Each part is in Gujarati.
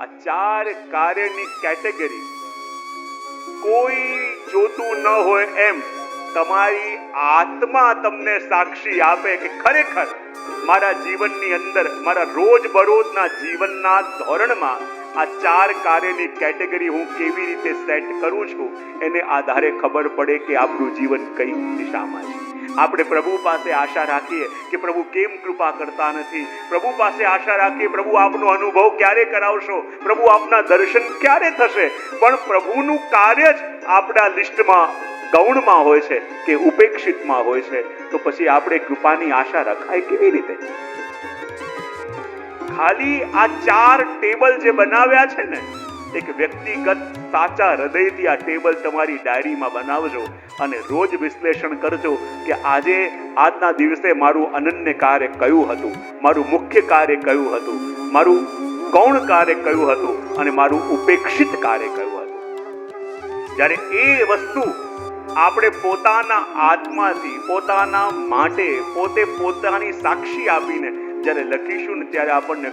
આ ચાર કાર્યની કેટેગરી કોઈ જોતું ન હોય એમ તમારી આત્મા તમને સાક્ષી આપે કે ખરેખર મારા જીવનની અંદર, મારા રોજબરોજના જીવનના ધોરણમાં આ ચાર કાર્યની કેટેગરી હું કેવી રીતે સેટ કરું છું, એને આધારે ખબર પડે કે આપણું જીવન કઈ દિશામાં છે. આપણે પ્રભુ પાસે આશા રાખીએ કે પ્રભુ કેમ કૃપા કરતા નથી, પ્રભુ પાસે આશા રાખીએ પ્રભુ આપનો અનુભવ ક્યારે કરાવશો, પ્રભુ આપના દર્શન ક્યારે થશે, પણ પ્રભુનું કાર્ય જ આપણા લિસ્ટમાં ગૌણમાં હોય છે કે ઉપેક્ષિતમાં હોય છે, તો પછી આપણે કૃપાની આશા રખાય કેવી રીતે? ખાલી આ ચાર ટેબલ જે બનાવ્યા છે ને, એક વ્યક્તિગત સાચા હૃદયથી આ ટેબલ તમારી ડાયરીમાં બનાવજો અને રોજ વિશ્લેષણ કરજો કે આજના દિવસે મારું અનન્ય કાર્ય કયું હતું, મારું મુખ્ય કાર્ય કયું હતું, મારું ગૌણ કાર્ય કયું હતું અને મારું ઉપેક્ષિત કાર્ય કયું હતું. જ્યારે એ વસ્તુ આપણે પોતાના આત્માથી, પોતાના માટે, પોતાની સાક્ષી આપીને જ્યારે લખીશું ને, ત્યારે આપણને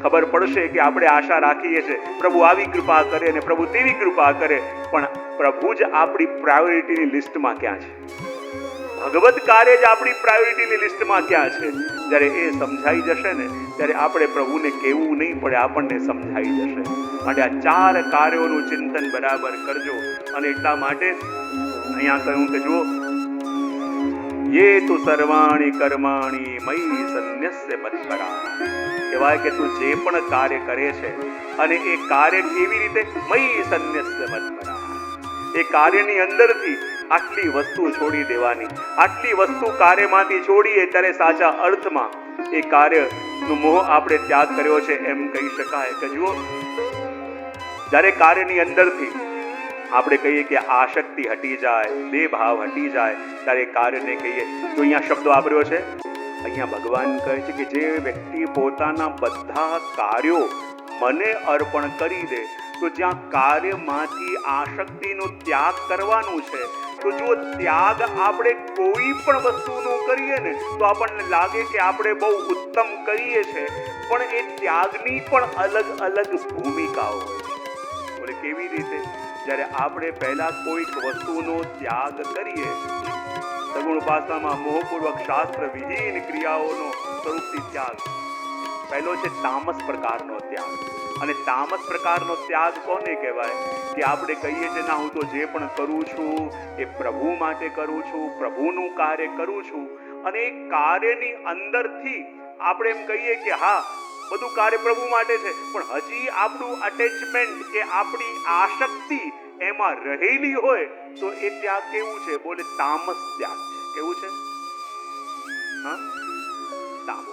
ખબર પડશે કે આપણે આશા રાખીએ છીએ પ્રભુ આવી કૃપા કરે અને પ્રભુ તેવી કૃપા કરે, પણ પ્રભુ જ આપણી પ્રાયોરિટીની લિસ્ટમાં ક્યાં છે? ભગવત કાર્ય જ આપણી પ્રાયોરિટીની લિસ્ટમાં ક્યાં છે? જ્યારે એ સમજાઈ જશે ને, ત્યારે આપણે પ્રભુને કહેવું નહીં પડે, આપણને સમજાઈ જશે. માટે આ ચાર કાર્યોનું ચિંતન બરાબર કરજો. અને એટલા માટે અહીંયા કહ્યું કે જુઓ, યે તુ સર્વાણી કર્માણી મયી સંન્યસ્ય મત્પરા. કહેવાય કે તું જે પણ કાર્ય કરે છે, અને એ કાર્ય કેવી રીતે? મયી સંન્યસ્ય મત્પરા. એ કાર્યની અંદરથી આટલી વસ્તુ છોડી દેવાની. આટલી વસ્તુ કાર્યમાંથી છોડીએ ત્યારે સાચા અર્થમાં એ કાર્યનો મોહ આપણે ત્યાગ કર્યો છે એમ કહી શકાય. કે જુઓ, જ્યારે કાર્યની અંદરથી આપણે કહીએ કે આશક્તિ હટી જાય, દેહ ભાવ હટી જાય, ત્યારે કાર્યને કહીએ. તો અહીંયા શબ્દ વાપર્યો છે, અહીંયા ભગવાન કહે છે કે જે વ્યક્તિ પોતાના બધા કાર્યો મને અર્પણ કરી દે, તો જ્યાં કાર્યમાંથી આશક્તિનો ત્યાગ કરવાનું છે, તો જો ત્યાગ આપણે કોઈ પણ વસ્તુનો કરીએ ને, તો આપણને લાગે કે આપણે બહુ ઉત્તમ કરીએ છીએ, પણ એ ત્યાગની પણ અલગ અલગ ભૂમિકાઓ હોય છે. બોલે કેવી રીતે? જ્યારે આપણે પહેલા કોઈક વસ્તુનો ત્યાગ કરીએ, સગુણ ઉપાસનામાં મોહપૂર્વક શાસ્ત્ર વિહીન ક્રિયાઓનો સ્વરૂપથી ત્યાગ, પહેલો છે તામસ પ્રકારનો ત્યાગ. અને તામસ પ્રકારનો ત્યાગ કોને કહેવાય? કે આપણે કહીએ છીએ ના, હું તો જે પણ કરું છું એ પ્રભુ માટે કરું છું, પ્રભુનું કાર્ય કરું છું, અને એ કાર્યની અંદરથી આપણે એમ કહીએ કે હા, બધું કાર્ય પ્રભુ માટે છે, પણ હજી આપણું અટેચમેન્ટ કે આપણી આશક્તિ એમાં રહેલી હોય, તો એ ત્યાગ કેવું છે? બોલે તામસ ત્યાગ છે. કેવું છે? હા, તામસ.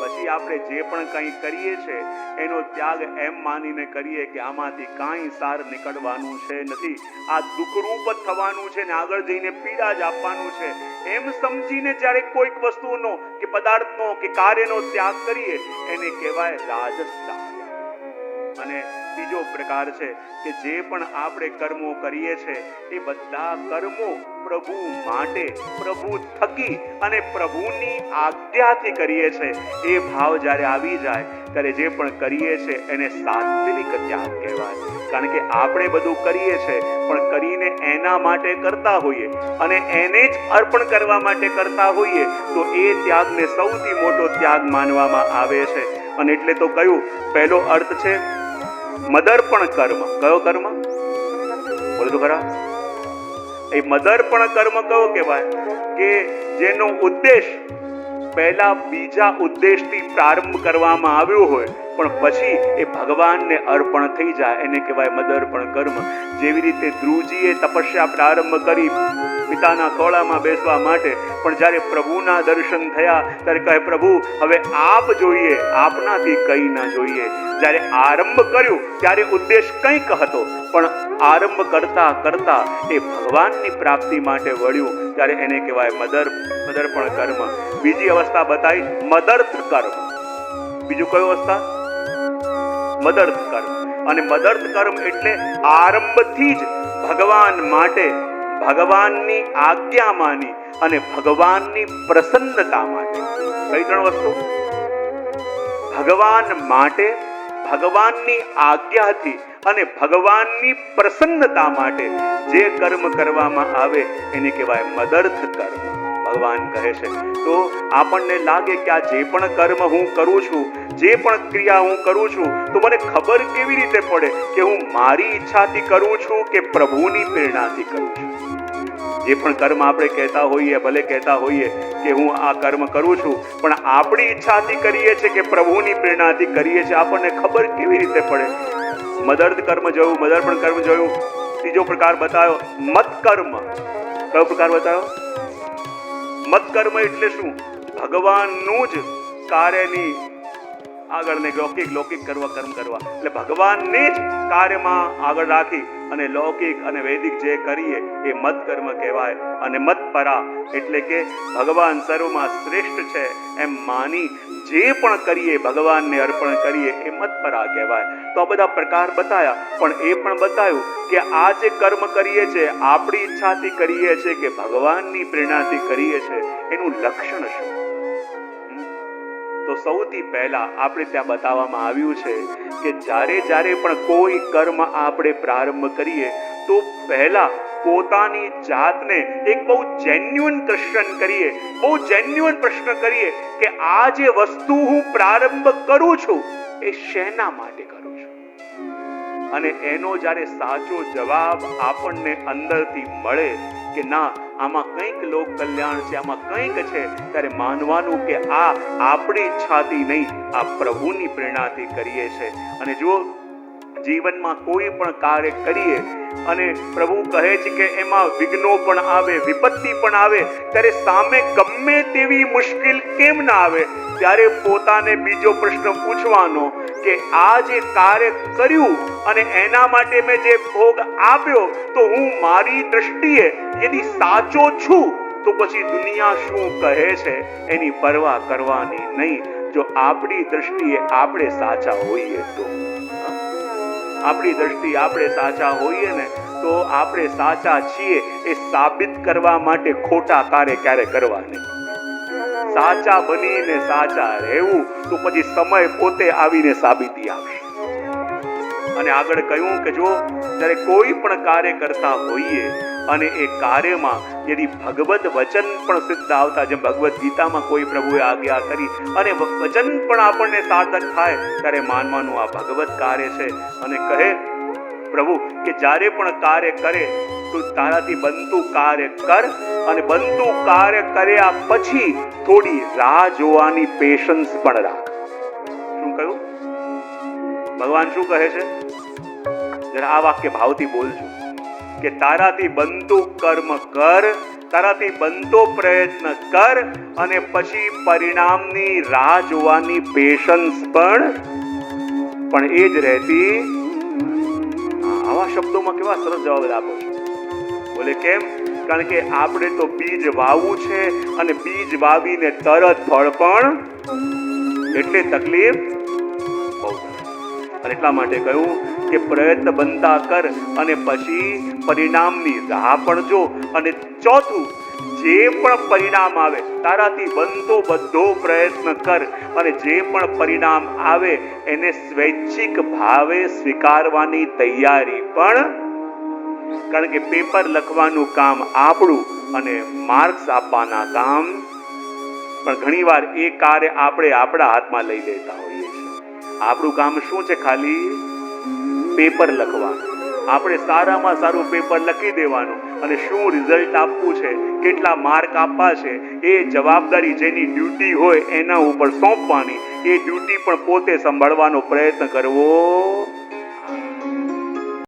પછી આપણે જે પણ કંઈ કરીએ છીએ એનો ત્યાગ એમ માનીને કરીએ કે આમાંથી કાંઈ સાર નીકળવાનું છે નથી, આ દુઃખરૂપ જ થવાનું છે ને આગળ જઈને પીડા જ આપવાનું છે, એમ સમજીને જ્યારે કોઈક વસ્તુનો કે પદાર્થનો કે કાર્યનો ત્યાગ કરીએ, એને કહેવાય રાજસ. અને બીજો પ્રકાર છે કે જે પણ આપણે કર્મો કરીએ છીએ એ બધા કર્મો પ્રભુ માટે, પ્રભુ થકી અને પ્રભુની આજ્ઞાથી કરીએ છીએ. એ ભાવ જ્યારે આવી જાય, ત્યારે જે પણ કરીએ છીએ એને સાત્વિક ત્યાગ કહેવાય. કારણ કે આપણે બધું કરીએ છીએ, પણ કરીને એના માટે કરતા હોઈએ અને એને જ અર્પણ કરવા માટે કરતા હોઈએ, તો એ ત્યાગને સૌથી મોટો ત્યાગ માનવામાં આવે છે. અને એટલે તો કયું પહેલો અર્થ છે મદર્પણ કર્મ. કયો કર્મ? બોલો તો ખરા. એ મદર્પણ કર્મ કયો કહેવાય? કે જેનો ઉદ્દેશ પહેલા બીજા ઉદ્દેશથી પ્રારંભ કરવામાં આવ્યો હોય, પણ પછી એ ભગવાનને અર્પણ થઈ જાય, એને કહેવાય મદર્પણ કર્મ. જેવી રીતે ધ્રુવજીએ તપસ્યા પ્રારંભ કરી પિતાના ખોળામાં બેસવા માટે, પણ જ્યારે પ્રભુના દર્શન થયા ત્યારે કહે પ્રભુ હવે આપ જોઈએ, આપનાથી કંઈ ના જોઈએ. જ્યારે આરંભ કર્યું ત્યારે ઉદ્દેશ કંઈક હતો, પણ આરંભ કરતા કરતા એ ભગવાનની પ્રાપ્તિ માટે વળ્યું, ત્યારે એને કહેવાય મદર્પણ કર્મ. બીજી અવસ્થા બતાવી મદર્થ કર્મ. બીજું કયું અવસ્થા? મદર્થ કર્મ. અને મદર્થ કર્મ એટલે આરંભથી જ ભગવાન માટે, ભગવાનની આજ્ઞા માની અને ભગવાનની પ્રસન્નતા માટે. કઈ ત્રણ વસ્તુ? ભગવાન માટે, ભગવાનની આજ્ઞાથી અને ભગવાનની પ્રસન્નતા માટે જે કર્મ કરવામાં આવે એને કહેવાય મદર્થ કર્મ. ભગવાન કહે છે તો આપણને લાગે કે આ જે પણ કર્મ હું કરું છું, જે પણ ક્રિયા હું કરું છું, તો મને ખબર કેવી રીતે પડે કે હું મારી ઈચ્છાથી કરું છું કે પ્રભુની પ્રેરણાથી કરું છું? જે પણ કર્મ આપણે કહેતા હોઈએ, ભલે કહેતા હોઈએ કે હું આ કર્મ કરું છું, પણ આપણી ઈચ્છાથી કરીએ છીએ કે પ્રભુની પ્રેરણાથી કરીએ છીએ, આપણને ખબર કેવી રીતે પડે? મદર્થ કર્મ જોયું, મદર્પણ કર્મ જોયું. ત્રીજો પ્રકાર બતાવ્યો મત કર્મ. કયો પ્રકાર બતાવ્યો? મત કર્મ એટલે શું? ભગવાનનું જ કાર્યની આગળ ને લૌકિક કર્મ કરવા, એટલે ભગવાનને જ કાર્યમાં આગળ રાખી અને લૌકિક અને વૈદિક જે કરીએ એ મત કર્મ કહેવાય. અને મત પરા એટલે કે ભગવાન સર્વમાં શ્રેષ્ઠ છે એમ માની જે પણ કરીએ ભગવાનને અર્પણ કરીએ એ મત પરા કહેવાય. તો આ બધા પ્રકાર બતાયા, પણ એ પણ બતાવ્યું કે આ જે કર્મ કરીએ છીએ આપણી ઈચ્છાથી કરીએ છીએ કે ભગવાનની પ્રેરણાથી કરીએ છીએ, એનું લક્ષણ શું? તો સૌથી પહેલા આપણે ત્યાં બતાવવામાં આવ્યું છે કે જ્યારે પણ કોઈ કર્મ આપણે પ્રારંભ કરીએ તો પહેલા પોતાની જાતને એક બહુ જેન્યુઅન પ્રશ્ન કરીએ કે આ જે વસ્તુ હું પ્રારંભ કરું છું એ શેના માટે કરું છું? અને એનો જ્યારે સાચો જવાબ આપણને અંદરથી મળે કે ના આમાં કંઈક લોક કલ્યાણ છે, આમાં કંઈક છે, ત્યારે માનવાનું કે આ આપણી ઈચ્છાથી નહીં, આ પ્રભુની પ્રેરણાથી કરીએ છીએ. અને જો જીવનમાં કોઈ પણ કાર્ય કરીએ અને પ્રભુ કહે છે કે એમાં વિઘ્નો પણ આવે, વિપત્તિ પણ આવે, ત્યારે સામે ગમે તેવી મુશ્કેલ કેમ ના આવે, ત્યારે પોતાને બીજો પ્રશ્ન પૂછવાનો કે આ જે કાર્ય કર્યું અને એના માટે મેં જે ભોગ આપ્યો, તો હું મારી દ્રષ્ટિએ યદિ સાચો છું તો પછી દુનિયા શું કહે છે એની પરવા કરવાની નહીં. જો આપણી દ્રષ્ટિએ આપણે સાચા હોઈએ તો, આપણી દ્રષ્ટિ આપણે સાચા હોઈએ ને તો આપણે સાચા છીએ એ સાબિત કરવા માટે ખોટા કાર્ય ક્યારે કરવા નહીં. સાચા બનીને સાચા રહેવું તો પછી સમય પોતે આવીને સાબિતી આપશે. અને આગળ કહ્યું કે જો જ્યારે કોઈ પણ કાર્ય કરતા હોઈએ અને એ કાર્યમાં યદિ ભગવત વચન પણ સિદ્ધ આવતા, જેમ ભગવદ્ ગીતામાં કોઈ પ્રભુએ આજ્ઞા કરી અને વચન પણ આપણને સાર્થક થાય, ત્યારે માનવાનું આ ભગવત કાર્ય છે. અને કહે પ્રભુ કે જ્યારે પણ કાર્ય કરે તો તારાથી બનતું કાર્ય કર, અને બનતું કાર્ય કર્યા પછી થોડી રાહ જોવાની પેશન્સ પણ રાખ. શું કહ્યું ભગવાન? શું કહે છે? જરા આ વાક્ય ભાવથી બોલજો કે તારાથી બનતું કર્મ કર, તારાથી બનતો પ્રયત્ન કર, અને પછી પરિણામની રાહ જોવાની પેશન્સ પણ એ જ રહેતી. આવા શબ્દોમાં કેવા સરસ જવાબ આપો છો. બોલે કેમ? કારણ કે આપણે તો બીજ વાવવું છે અને બીજ વાવીને તરત ફળ પણ, એટલે તકલીફ બહુ. અને એટલા માટે કહ્યું કે પ્રયત્ન બનતા કર અને પછી પરિણામની રાહ પણ જો. અને ચોથું, જે પણ પરિણામ આવે તારાથી બનતો બધો પ્રયત્ન કર, અને જે પણ પરિણામ આવે એને સ્વૈચ્છિક ભાવે સ્વીકારવાની તૈયારી પણ. કારણ કે પેપર લખવાનું કામ આપણું અને માર્ક્સ આપવાના કામ પણ ઘણીવાર એ કાર્ય આપણે આપણા હાથમાં લઈ લેતા હોઈએ છીએ. આપણું કામ શું છે? ખાલી પેપર લખવાનું. આપણે સારામાં સારું પેપર લખી દેવાનું, અને શું રિઝલ્ટ આપવું છે, કેટલા માર્ક આપવા છે, એ જવાબદારી જેની ડ્યુટી હોય એના ઉપર સોંપવાની. એ ડ્યુટી પણ પોતે સંભાળવાનો પ્રયત્ન કરવો